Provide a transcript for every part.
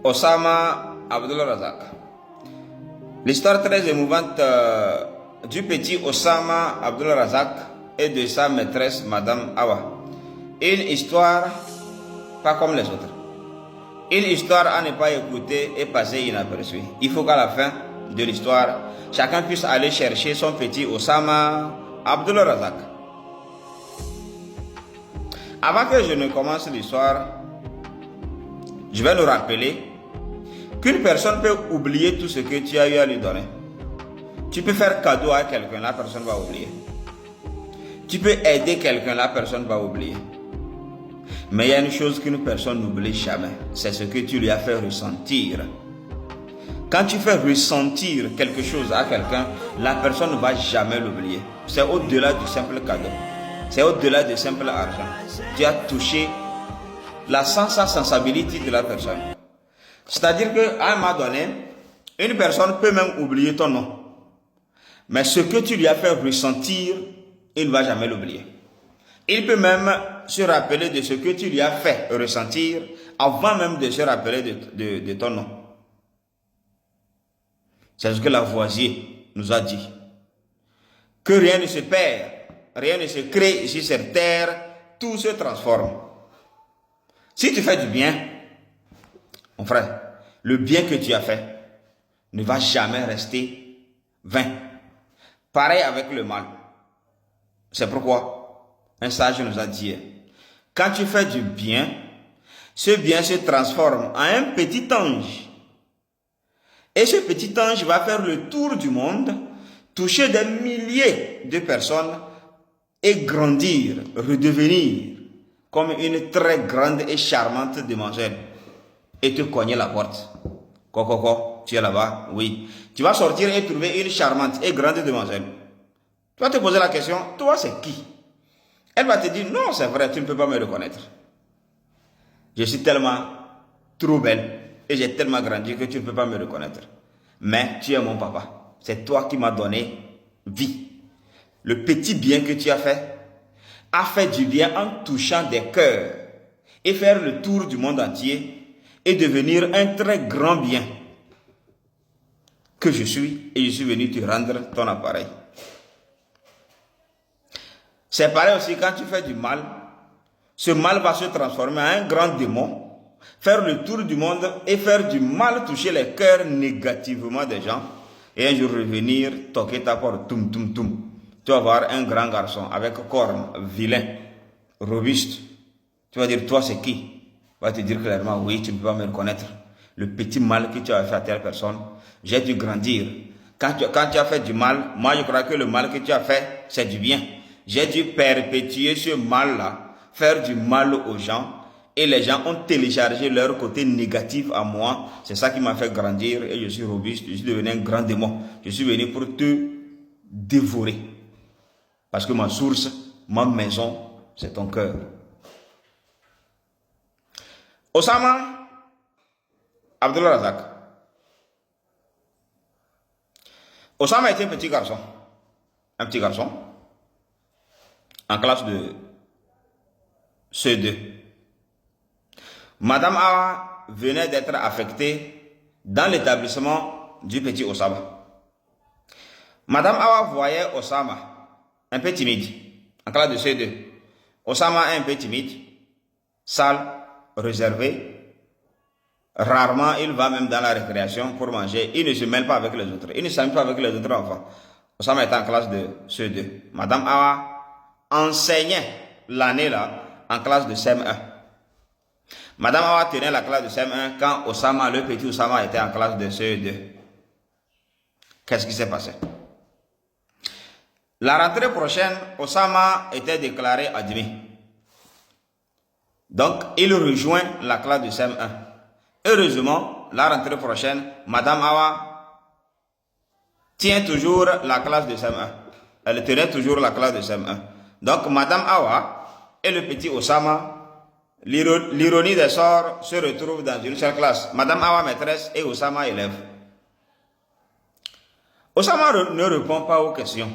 Osama Abdul Razak. L'histoire très émouvante du petit Osama Abdul Razak et de sa maîtresse Madame Awa. Une histoire pas comme les autres. Une histoire à ne pas écouter et passer inaperçue. Il faut qu'à la fin de l'histoire, chacun puisse aller chercher son petit Osama Abdul Razak. Avant que je ne commence l'histoire, je vais nous rappeler qu'une personne peut oublier tout ce que tu as eu à lui donner. Tu peux faire cadeau à quelqu'un, la personne va oublier. Tu peux aider quelqu'un, la personne va oublier. Mais il y a une chose qu'une personne n'oublie jamais, c'est ce que tu lui as fait ressentir. Quand tu fais ressentir quelque chose à quelqu'un, la personne ne va jamais l'oublier. C'est au-delà du simple cadeau. C'est au-delà du simple argent. Tu as touché la sensibilité de la personne. C'est-à-dire qu'à un moment donné, une personne peut même oublier ton nom. Mais ce que tu lui as fait ressentir, il ne va jamais l'oublier. Il peut même se rappeler de ce que tu lui as fait ressentir avant même de se rappeler de ton nom. C'est ce que Lavoisier nous a dit. Que rien ne se perd, rien ne se crée ici sur terre, tout se transforme. Si tu fais du bien, mon frère, le bien que tu as fait ne va jamais rester vain. Pareil avec le mal. C'est pourquoi un sage nous a dit, quand tu fais du bien, ce bien se transforme en un petit ange. Et ce petit ange va faire le tour du monde, toucher des milliers de personnes et grandir, redevenir comme une très grande et charmante demoiselle et te cogner la porte. Coco, tu es là-bas? Oui. Tu vas sortir et trouver une charmante et grande demoiselle. Tu vas te poser la question, toi c'est qui? Elle va te dire, non c'est vrai, tu ne peux pas me reconnaître. Je suis tellement trop belle et j'ai tellement grandi que tu ne peux pas me reconnaître. Mais tu es mon papa. C'est toi qui m'as donné vie. Le petit bien que tu as fait du bien en touchant des cœurs et faire le tour du monde entier et devenir un très grand bien que je suis et je suis venu te rendre ton appareil. C'est pareil aussi quand tu fais du mal, ce mal va se transformer en un grand démon, faire le tour du monde et faire du mal, toucher les cœurs négativement des gens et un jour revenir, toquer ta porte, toum toum toum. Tu vas voir un grand garçon avec cornes, vilain, robuste. Tu vas dire, toi c'est qui? Il va te dire clairement, oui, tu ne peux pas me reconnaître. Le petit mal que tu as fait à telle personne, j'ai dû grandir. Quand tu as fait du mal, moi je crois que le mal que tu as fait, c'est du bien. J'ai dû perpétuer ce mal-là, faire du mal aux gens, et les gens ont téléchargé leur côté négatif à moi. C'est ça qui m'a fait grandir, et je suis robuste, je suis devenu un grand démon. Je suis venu pour te dévorer. Parce que ma source, ma maison, c'est ton cœur. Osama Abdul Razak. Osama était un petit garçon. Un petit garçon. En classe de CE2. Madame Awa venait d'être affectée dans l'établissement du petit Osama. Madame Awa voyait Osama un peu timide, en classe de CE2. Osama est un peu timide, sale, réservé. Rarement, il va même dans la récréation pour manger. Il ne se mêle pas avec les autres. Il ne s'amuse pas avec les autres enfants. Osama est en classe de CE2. Madame Awa enseignait l'année là en classe de CM1. Madame Awa tenait la classe de CM1 quand Osama, le petit Osama, était en classe de CE2. Qu'est-ce qui s'est passé? La rentrée prochaine, Osama était déclaré admis. Donc, il rejoint la classe de CM1. Heureusement, la rentrée prochaine, Madame Awa tient toujours la classe de CM1. Elle tenait toujours la classe de CM1. Donc, Madame Awa et le petit Osama, l'ironie des sorts, se retrouvent dans une seule classe. Madame Awa maîtresse et Osama élève. Osama ne répond pas aux questions.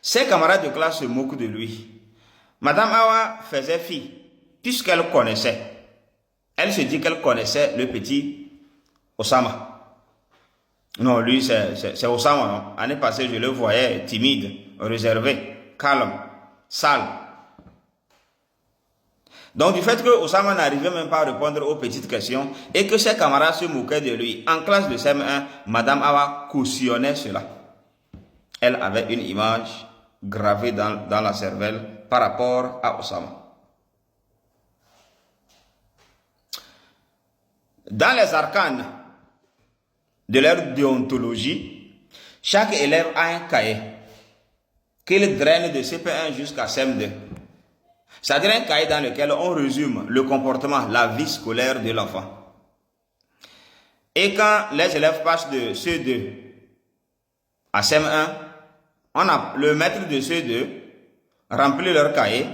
Ses camarades de classe se moquent de lui. Madame Awa faisait fi, puisqu'elle connaissait. Elle se dit qu'elle connaissait le petit Osama. Non, lui, c'est Osama, non? L'année passée, je le voyais timide, réservé, calme, sale. Donc, du fait que Osama n'arrivait même pas à répondre aux petites questions et que ses camarades se moquaient de lui, en classe de CM1, Madame Awa cautionnait cela. Elle avait une image gravée dans la cervelle par rapport à Osama. Dans les arcanes de leur déontologie, chaque élève a un cahier qu'il draine de CP1 jusqu'à CM2. C'est-à-dire un cahier dans lequel on résume le comportement, la vie scolaire de l'enfant. Et quand les élèves passent de CE2 à CM1, le maître de CE2 remplit leur cahier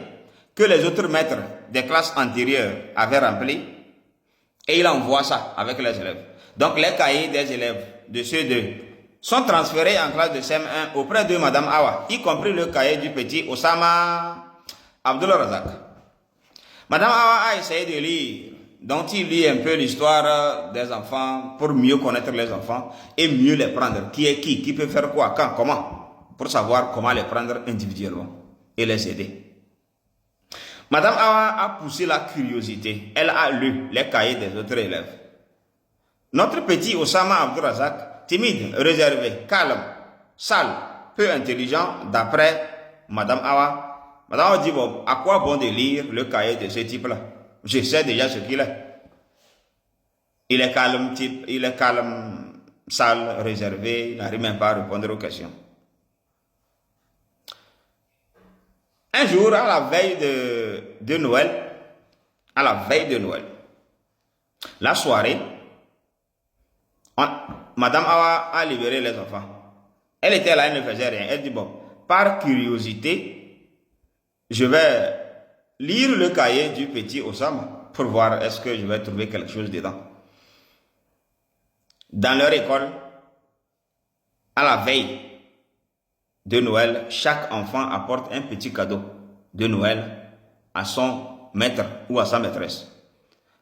que les autres maîtres des classes antérieures avaient rempli et il envoie ça avec les élèves. Donc les cahiers des élèves de CE2 sont transférés en classe de CM1 auprès de Madame Awa, y compris le cahier du petit Osama Abdul Razak. Madame Awa a essayé de lire, donc il lit un peu l'histoire des enfants pour mieux connaître les enfants et mieux les prendre. Qui est qui peut faire quoi, quand, comment, pour savoir comment les prendre individuellement et les aider. Madame Awa a poussé la curiosité. Elle a lu les cahiers des autres élèves. Notre petit Osama Abdul Razak, timide, réservé, calme, sale, peu intelligent, d'après Madame Awa. Madame Awa dit, bon, à quoi bon de lire le cahier de ce type-là? Je sais déjà ce qu'il est. Il est calme, sale, réservé, il n'arrive même pas à répondre aux questions. Un jour, à la veille de Noël, la soirée, Madame Awa a libéré les enfants. Elle était là, elle ne faisait rien. Elle dit, bon, par curiosité, je vais lire le cahier du petit Osama pour voir est-ce que je vais trouver quelque chose dedans. Dans leur école, à la veille de Noël, chaque enfant apporte un petit cadeau de Noël à son maître ou à sa maîtresse.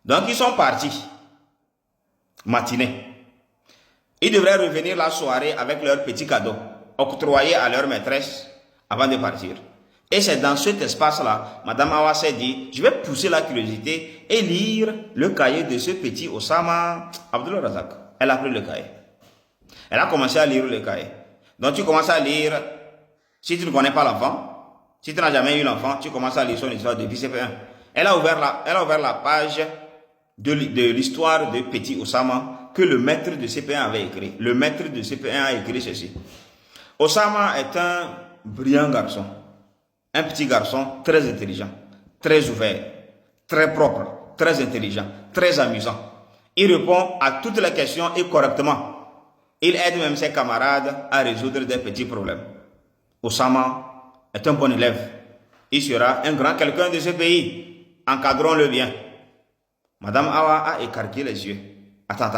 Donc ils sont partis, matinée. Ils devraient revenir la soirée avec leur petit cadeau, octroyé à leur maîtresse avant de partir. Et c'est dans cet espace-là, Madame Awa s'est dit, je vais pousser la curiosité et lire le cahier de ce petit Osama Abdul Razak. Elle a pris le cahier. Elle a commencé à lire le cahier. Donc tu commences à lire, si tu ne connais pas l'enfant, si tu n'as jamais eu l'enfant, tu commences à lire son histoire depuis CP1. Elle a ouvert la page de l'histoire de petit Osama que le maître de CP1 avait écrit. Le maître de CP1 a écrit ceci. Osama est un brillant garçon. Un petit garçon très intelligent, très ouvert, très propre, très intelligent, très amusant. Il répond à toutes les questions et correctement. Il aide même ses camarades à résoudre des petits problèmes. Osama est un bon élève. Il sera un grand quelqu'un de ce pays. Encadrons-le bien. Madame Awa a écarqué les yeux. Attends.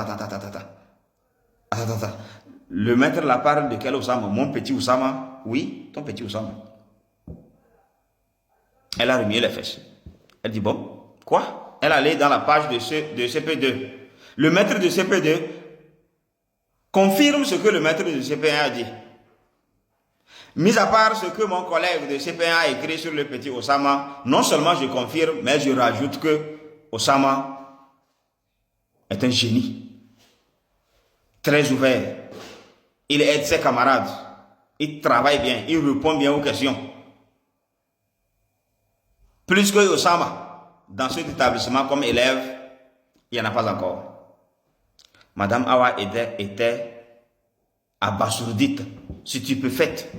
Le maître la parle de quel Osama? Mon petit Osama? Oui, ton petit Osama. Elle a remué les fesses. Elle dit, bon, quoi? Elle allait dans la page de CP2. Le maître de CP2 confirme ce que le maître de CP1 a dit. Mis à part ce que mon collègue de CP1 a écrit sur le petit Osama, non seulement je confirme, mais je rajoute que Osama est un génie. Très ouvert. Il aide ses camarades. Il travaille bien. Il répond bien aux questions. Plus que Osama, dans cet établissement comme élève, il n'y en a pas encore. Madame Awa était abasourdite, stupéfaite.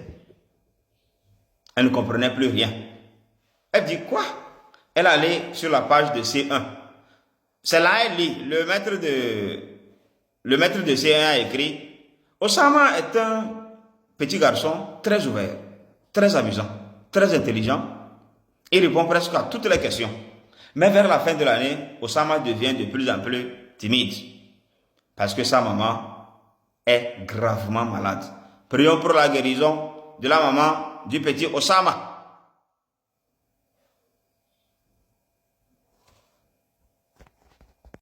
Elle ne comprenait plus rien. Elle dit quoi? Elle allait sur la page de C1. C'est là elle lit. Le maître de C1 a écrit, Osama est un petit garçon très ouvert, très amusant, très intelligent. Il répond presque à toutes les questions. Mais vers la fin de l'année, Osama devient de plus en plus timide. Parce que sa maman est gravement malade. Prions pour la guérison de la maman du petit Osama.